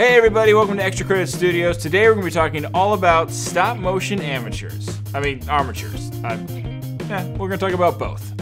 Hey everybody, welcome to Extra Credit Studios. Today we're going to be talking all about stop motion armatures. We're going to talk about both.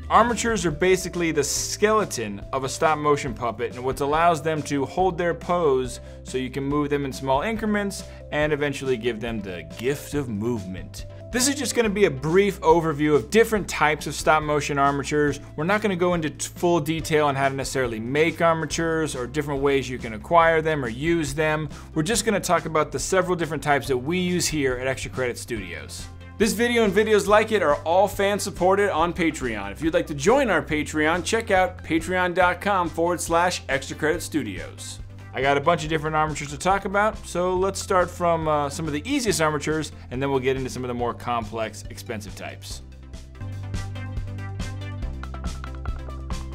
Armatures are basically the skeleton of a stop motion puppet and what allows them to hold their pose so you can move them in small increments and eventually give them the gift of movement. This is just going to be a brief overview of different types of stop motion armatures. We're not going to go into full detail on how to necessarily make armatures or different ways you can acquire them or use them. We're just going to talk about the several different types that we use here at Extra Credit Studios. This video and videos like it are all fan supported on Patreon. If you'd like to join our Patreon, check out patreon.com/extracreditstudios. I got a bunch of different armatures to talk about, so let's start from some of the easiest armatures, and then we'll get into some of the more complex, expensive types.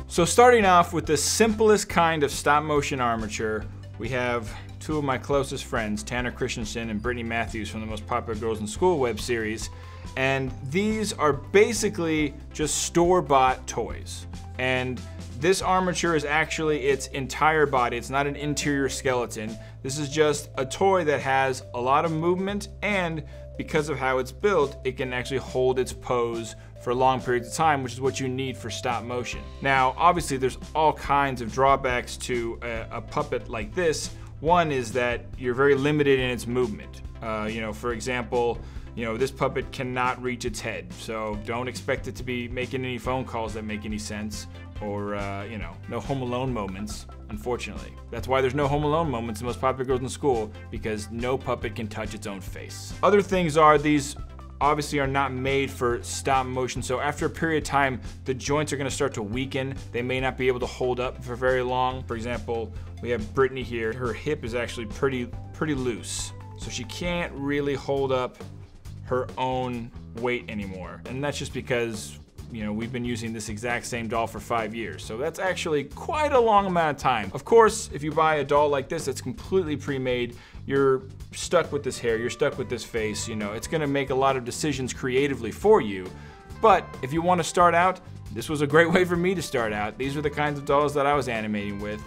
So starting off with the simplest kind of stop motion armature, we have two of my closest friends, Tanner Christensen and Brittany Matthews from the Most Popular Girls in School web series, and these are basically just store-bought toys. And this armature is actually its entire body. It's not an interior skeleton. This is just a toy that has a lot of movement, and because of how it's built, it can actually hold its pose for long periods of time, which is what you need for stop motion. Now, obviously, there's all kinds of drawbacks to a puppet like this. One is that you're very limited in its movement. For example, this puppet cannot reach its head, so don't expect it to be making any phone calls that make any sense, or no Home Alone moments, unfortunately. That's why there's no Home Alone moments in Most Popular Girls in School, because no puppet can touch its own face. Other things are these obviously are not made for stop motion, so after a period of time, the joints are going to start to weaken. They may not be able to hold up for very long. For example, we have Brittany here. Her hip is actually pretty loose, so she can't really hold up her own weight anymore. And that's just because we've been using this exact same doll for 5 years. So that's actually quite a long amount of time. Of course, if you buy a doll like this that's completely pre-made, you're stuck with this hair, you're stuck with this face, it's gonna make a lot of decisions creatively for you. But if you wanna start out, this was a great way for me to start out. These are the kinds of dolls that I was animating with.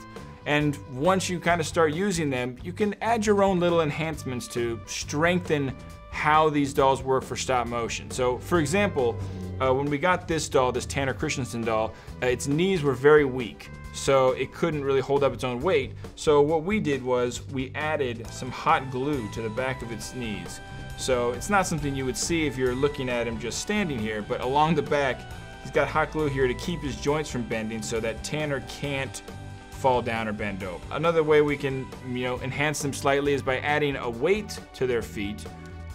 And once you kind of start using them, you can add your own little enhancements to strengthen how these dolls work for stop motion. So for example, when we got this doll, this Tanner Christensen doll, its knees were very weak, so it couldn't really hold up its own weight. So what we did was we added some hot glue to the back of its knees. So it's not something you would see if you're looking at him just standing here, but along the back, he's got hot glue here to keep his joints from bending so that Tanner can't fall down or bend over. Another way we can enhance them slightly is by adding a weight to their feet.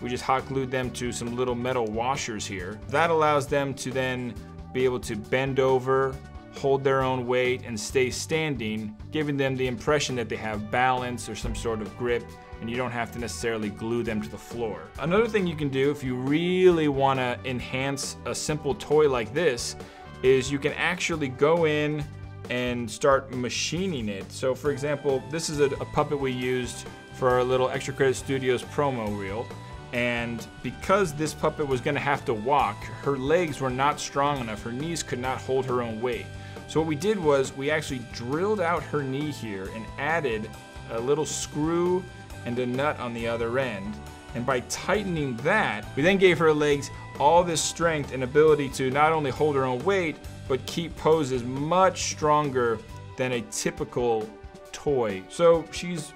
We just hot glued them to some little metal washers here. That allows them to then be able to bend over, hold their own weight, and stay standing, giving them the impression that they have balance or some sort of grip, and you don't have to necessarily glue them to the floor. Another thing you can do if you really want to enhance a simple toy like this is you can actually go in and start machining it. So for example, this is a puppet we used for our little Extra Credit Studios promo reel. And because this puppet was gonna have to walk, her legs were not strong enough. Her knees could not hold her own weight. So what we did was we actually drilled out her knee here and added a little screw and a nut on the other end. And by tightening that, we then gave her legs all this strength and ability to not only hold her own weight, but keep poses much stronger than a typical toy. So she's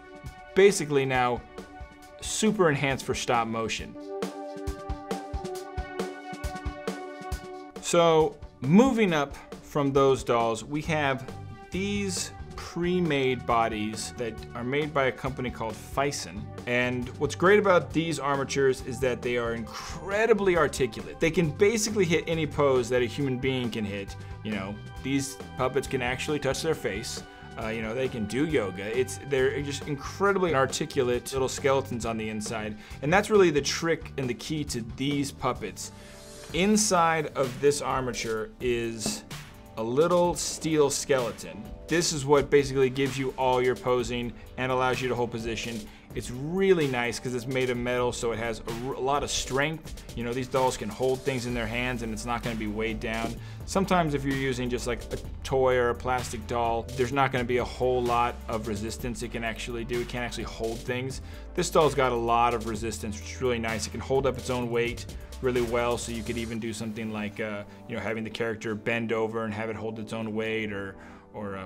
basically now super enhanced for stop motion. So moving up from those dolls, we have these pre-made bodies that are made by a company called PHICEN. And what's great about these armatures is that they are incredibly articulate. They can basically hit any pose that a human being can hit. These puppets can actually touch their face. They can do yoga. They're just incredibly articulate little skeletons on the inside. And that's really the trick and the key to these puppets. Inside of this armature is a little steel skeleton. This is what basically gives you all your posing and allows you to hold position. It's really nice because it's made of metal, so it has a lot of strength. You know, these dolls can hold things in their hands and it's not going to be weighed down. Sometimes if you're using just like a toy or a plastic doll, there's not going to be a whole lot of resistance it can actually do. It can't actually hold things. This doll's got a lot of resistance, which is really nice. It can hold up its own weight really well, so you could even do something like you know, having the character bend over and have it hold its own weight, or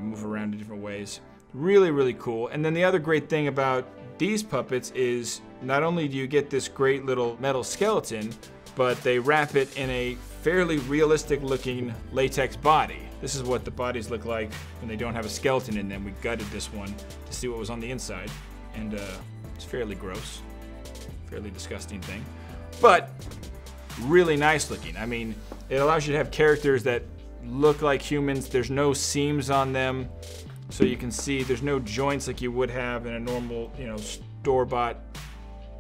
move around in different ways. Really, really cool. And then the other great thing about these puppets is not only do you get this great little metal skeleton, but they wrap it in a fairly realistic looking latex body. This is what the bodies look like when they don't have a skeleton in them. We gutted this one to see what was on the inside, and it's fairly gross, fairly disgusting thing, but really nice looking. I mean, it allows you to have characters that look like humans. There's no seams on them, so you can see there's no joints like you would have in a normal, you know, store-bought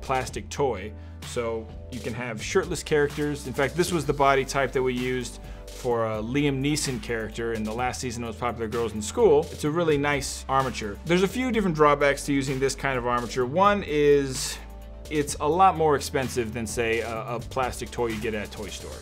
plastic toy. So you can have shirtless characters. In fact, this was the body type that we used for a Liam Neeson character in the last season of Popular Girls in School. It's a really nice armature. There's a few different drawbacks to using this kind of armature. One is it's a lot more expensive than, say, a plastic toy you get at a toy store.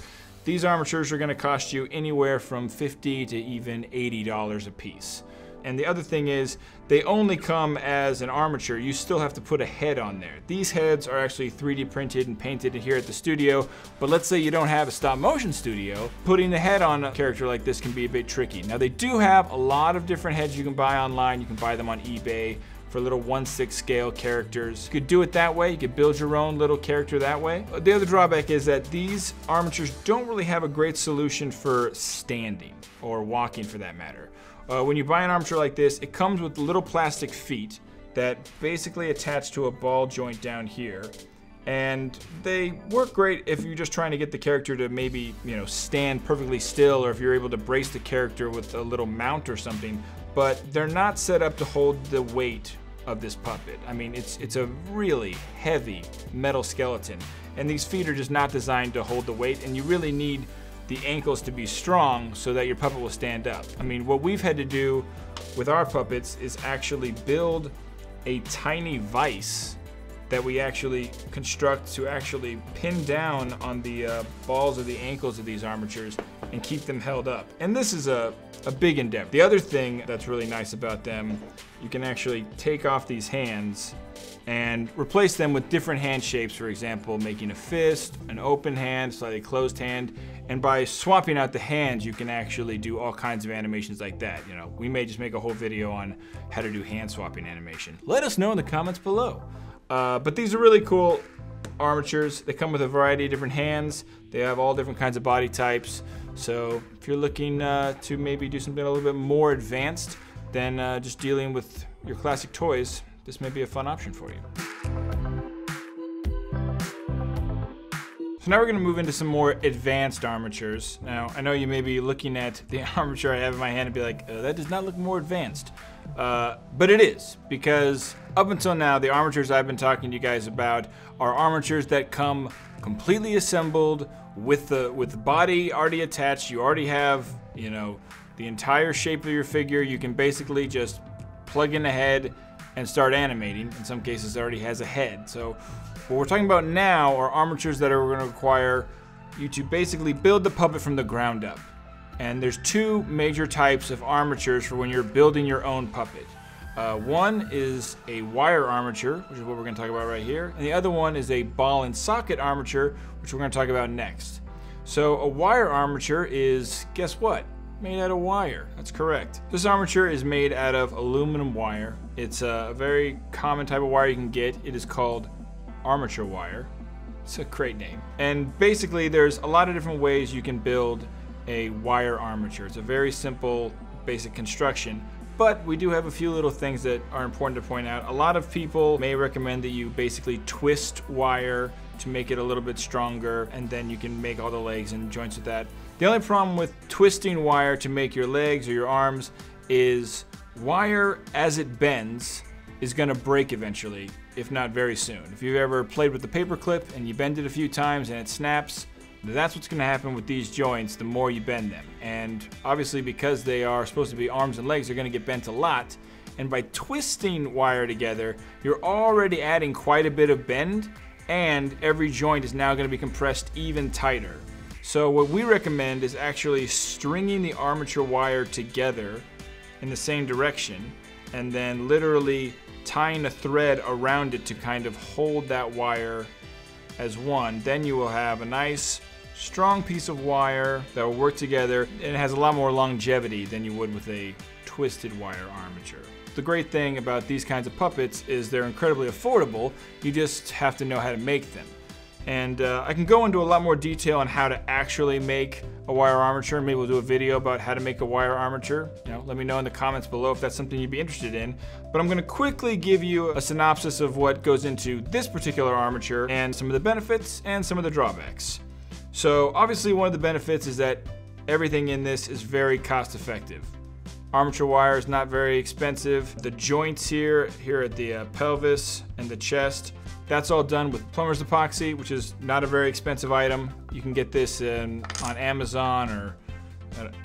These armatures are going to cost you anywhere from $50 to even $80 a piece. And the other thing is, they only come as an armature. You still have to put a head on there. These heads are actually 3D printed and painted here at the studio, but let's say you don't have a stop motion studio, putting the head on a character like this can be a bit tricky. Now, they do have a lot of different heads you can buy online. You can buy them on eBay for little 1/6 scale characters. You could do it that way. You could build your own little character that way. The other drawback is that these armatures don't really have a great solution for standing, or walking for that matter. When you buy an armature like this, it comes with little plastic feet that basically attach to a ball joint down here. And they work great if you're just trying to get the character to maybe, you know, stand perfectly still, or if you're able to brace the character with a little mount or something, but they're not set up to hold the weight of this puppet. I mean, it's a really heavy metal skeleton, and these feet are just not designed to hold the weight, and you really need the ankles to be strong so that your puppet will stand up. I mean, what we've had to do with our puppets is actually build a tiny vise that we actually construct to actually pin down on the balls or the ankles of these armatures and keep them held up. And this is a big endeavor. The other thing that's really nice about them, you can actually take off these hands and replace them with different hand shapes. For example, making a fist, an open hand, slightly closed hand. And by swapping out the hands, you can actually do all kinds of animations like that. You know, we may just make a whole video on how to do hand swapping animation. Let us know in the comments below. But these are really cool armatures. They come with a variety of different hands. They have all different kinds of body types. So if you're looking to maybe do something a little bit more advanced than just dealing with your classic toys, this may be a fun option for you. So now we're going to move into some more advanced armatures. Now, I know you may be looking at the armature I have in my hand and be like, that does not look more advanced. But it is, because up until now, the armatures I've been talking to you guys about are armatures that come completely assembled with the body already attached. You already have, you know, the entire shape of your figure. You can basically just plug in a head and start animating. In some cases, it already has a head. So what we're talking about now are armatures that are going to require you to basically build the puppet from the ground up. And there's two major types of armatures for when you're building your own puppet. One is a wire armature, which is what we're going to talk about right here. And the other one is a ball and socket armature, which we're going to talk about next. So a wire armature is, guess what? Made out of wire. That's correct. This armature is made out of aluminum wire. It's a very common type of wire you can get. It is called armature wire. It's a great name. And basically there's a lot of different ways you can build a wire armature. It's a very simple, basic construction, but we do have a few little things that are important to point out. A lot of people may recommend that you basically twist wire to make it a little bit stronger, and then you can make all the legs and joints with that. The only problem with twisting wire to make your legs or your arms is wire, as it bends, is going to break eventually, if not very soon. If you've ever played with the paper clip and you bend it a few times and it snaps, that's what's going to happen with these joints the more you bend them. And obviously, because they are supposed to be arms and legs, they're going to get bent a lot. And by twisting wire together, you're already adding quite a bit of bend, and every joint is now going to be compressed even tighter. So what we recommend is actually stringing the armature wire together in the same direction, and then literally tying a thread around it to kind of hold that wire as one. Then you will have a nice strong piece of wire that will work together, and it has a lot more longevity than you would with a twisted wire armature. The great thing about these kinds of puppets is they're incredibly affordable. You just have to know how to make them. And I can go into a lot more detail on how to actually make a wire armature. Maybe we'll do a video about how to make a wire armature. Let me know in the comments below if that's something you'd be interested in. But I'm going to quickly give you a synopsis of what goes into this particular armature and some of the benefits and some of the drawbacks. So obviously one of the benefits is that everything in this is very cost effective. Armature wire is not very expensive. The joints here at the pelvis and the chest, that's all done with plumber's epoxy, which is not a very expensive item. You can get this on Amazon or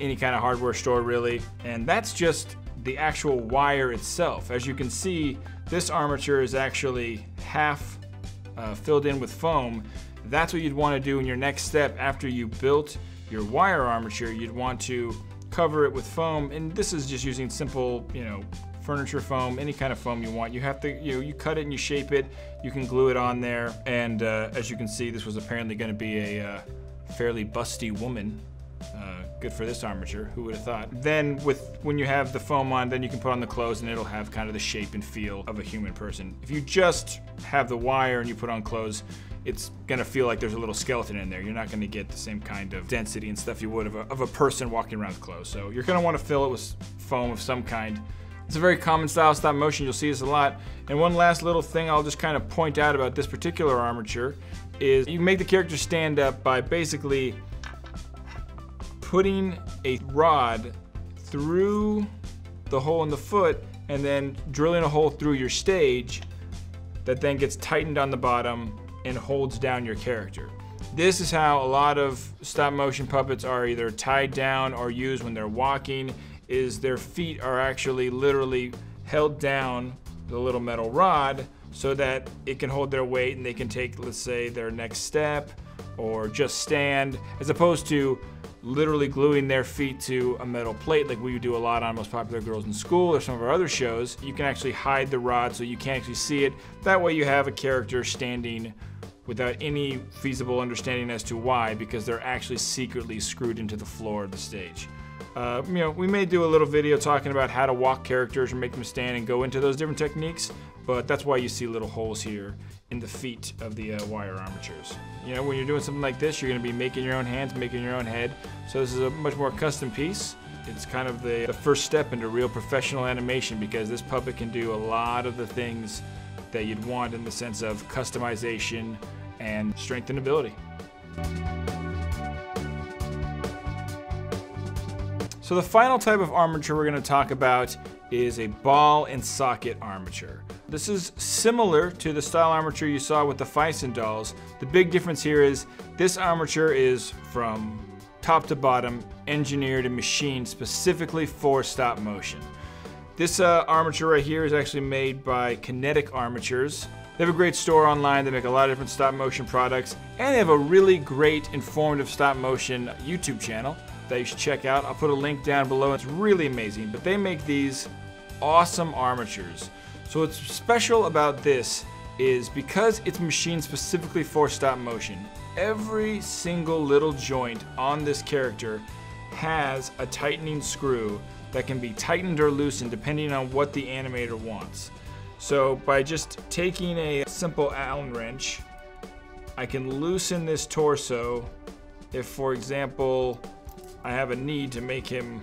any kind of hardware store really. And that's just the actual wire itself. As you can see, this armature is actually half filled in with foam. That's what you'd want to do in your next step after you built your wire armature. You'd want to cover it with foam, and this is just using simple, furniture foam, any kind of foam you want. You have to, you cut it and you shape it. You can glue it on there, and as you can see, this was apparently going to be a fairly busty woman. Good for this armature, who would have thought? Then when you have the foam on, then you can put on the clothes and it'll have kind of the shape and feel of a human person. If you just have the wire and you put on clothes, it's gonna feel like there's a little skeleton in there. You're not gonna get the same kind of density and stuff you would of a person walking around with clothes. So you're gonna wanna fill it with foam of some kind. It's a very common style stop motion, you'll see this a lot. And one last little thing I'll just kind of point out about this particular armature is you make the character stand up by basically putting a rod through the hole in the foot and then drilling a hole through your stage that then gets tightened on the bottom and holds down your character. This is how a lot of stop motion puppets are either tied down or used when they're walking, is their feet are actually literally held down with a little metal rod so that it can hold their weight and they can take, let's say, their next step or just stand, as opposed to literally gluing their feet to a metal plate like we do a lot on Most Popular Girls in School or some of our other shows. You can actually hide the rod so you can't actually see it. That way you have a character standing without any feasible understanding as to why, because they're actually secretly screwed into the floor of the stage. We may do a little video talking about how to walk characters or make them stand and go into those different techniques, but that's why you see little holes here in the feet of the wire armatures. When you're doing something like this, you're going to be making your own hands, making your own head. So this is a much more custom piece. It's kind of the first step into real professional animation, because this puppet can do a lot of the things that you'd want in the sense of customization and strength and ability. So the final type of armature we're going to talk about is a ball and socket armature. This is similar to the style armature you saw with the PHICEN dolls. The big difference here is this armature is from top to bottom engineered and machined specifically for stop motion. This armature right here is actually made by Kinetic Armatures. They have a great store online. They make a lot of different stop motion products, and they have a really great informative stop motion YouTube channel that you should check out. I'll put a link down below. It's really amazing, but they make these awesome armatures. So what's special about this is because it's machined specifically for stop motion, every single little joint on this character has a tightening screw that can be tightened or loosened depending on what the animator wants. So by just taking a simple Allen wrench, I can loosen this torso if, for example, I have a need to make him,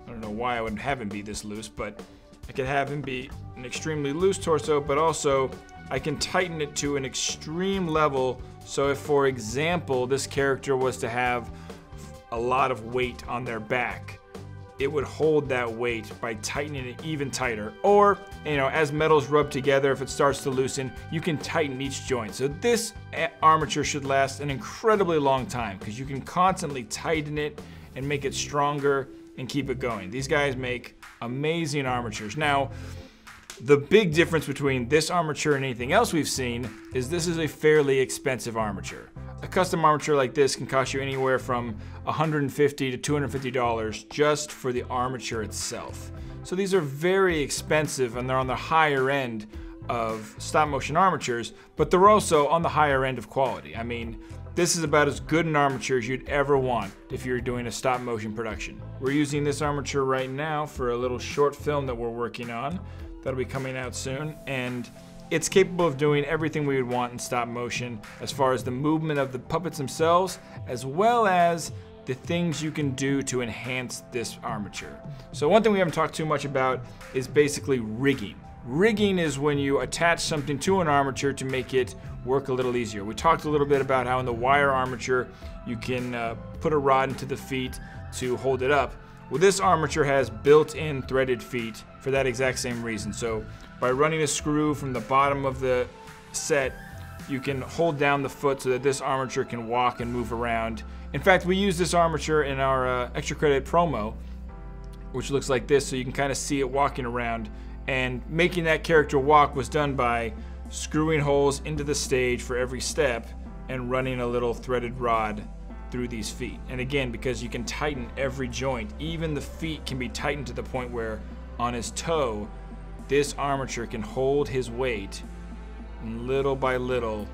I don't know why I would have him be this loose, but I could have him be an extremely loose torso, but also I can tighten it to an extreme level. So if, for example, this character was to have a lot of weight on their back, it would hold that weight by tightening it even tighter. Or, as metals rub together, if it starts to loosen, you can tighten each joint. So this armature should last an incredibly long time because you can constantly tighten it and make it stronger and keep it going. These guys make amazing armatures. Now, The big difference between this armature and anything else we've seen is this is a fairly expensive armature. A custom armature like this can cost you anywhere from $150 to $250 just for the armature itself. So these are very expensive and they're on the higher end of stop motion armatures, but they're also on the higher end of quality. I mean, this is about as good an armature as you'd ever want if you're doing a stop motion production. We're using this armature right now for a little short film that we're working on. That'll be coming out soon, and it's capable of doing everything we would want in stop motion as far as the movement of the puppets themselves, as well as the things you can do to enhance this armature. So one thing we haven't talked too much about is basically rigging. Rigging is when you attach something to an armature to make it work a little easier. We talked a little bit about how in the wire armature you can put a rod into the feet to hold it up. Well, this armature has built-in threaded feet for that exact same reason. So by running a screw from the bottom of the set, you can hold down the foot so that this armature can walk and move around. In fact, we use this armature in our extra credit promo, which looks like this, so you can kind of see it walking around. And making that character walk was done by screwing holes into the stage for every step and running a little threaded rod through these feet. And again, because you can tighten every joint, even the feet can be tightened to the point where on his toe, this armature can hold his weight and little by little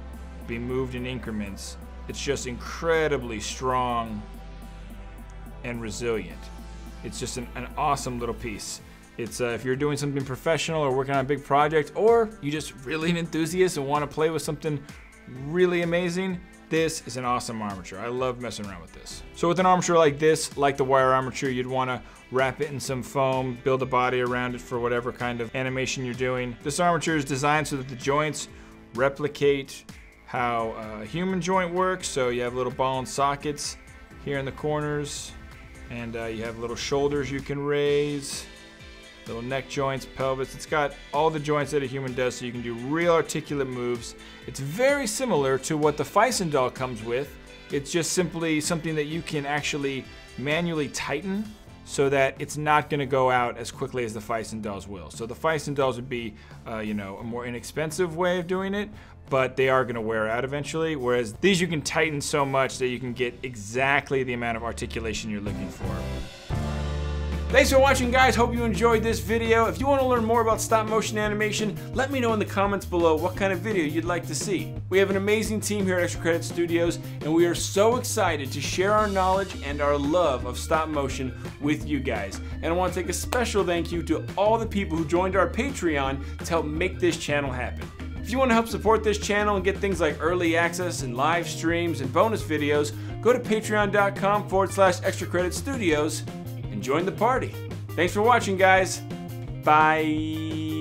be moved in increments. It's just incredibly strong and resilient. It's just an awesome little piece. It's if you're doing something professional or working on a big project, or you just really an enthusiast and want to play with something really amazing, this is an awesome armature. I love messing around with this. So with an armature like this, like the wire armature, you'd want to wrap it in some foam, build a body around it for whatever kind of animation you're doing. This armature is designed so that the joints replicate how a human joint works. So you have little ball and sockets here in the corners, and you have little shoulders you can raise, little neck joints, pelvis. It's got all the joints that a human does, so you can do real articulate moves. It's very similar to what the PHICEN doll comes with. It's just simply something that you can actually manually tighten so that it's not going to go out as quickly as the PHICEN dolls will. So the PHICEN dolls would be, you know, a more inexpensive way of doing it, but they are going to wear out eventually. Whereas these you can tighten so much that you can get exactly the amount of articulation you're looking for. Thanks for watching, guys. Hope you enjoyed this video. If you want to learn more about stop motion animation, let me know in the comments below what kind of video you'd like to see. We have an amazing team here at Extra Credit Studios, and we are so excited to share our knowledge and our love of stop motion with you guys. And I want to take a special thank you to all the people who joined our Patreon to help make this channel happen. If you want to help support this channel and get things like early access and live streams and bonus videos, go to patreon.com/extracreditstudios and join the party. Thanks for watching, guys. Bye.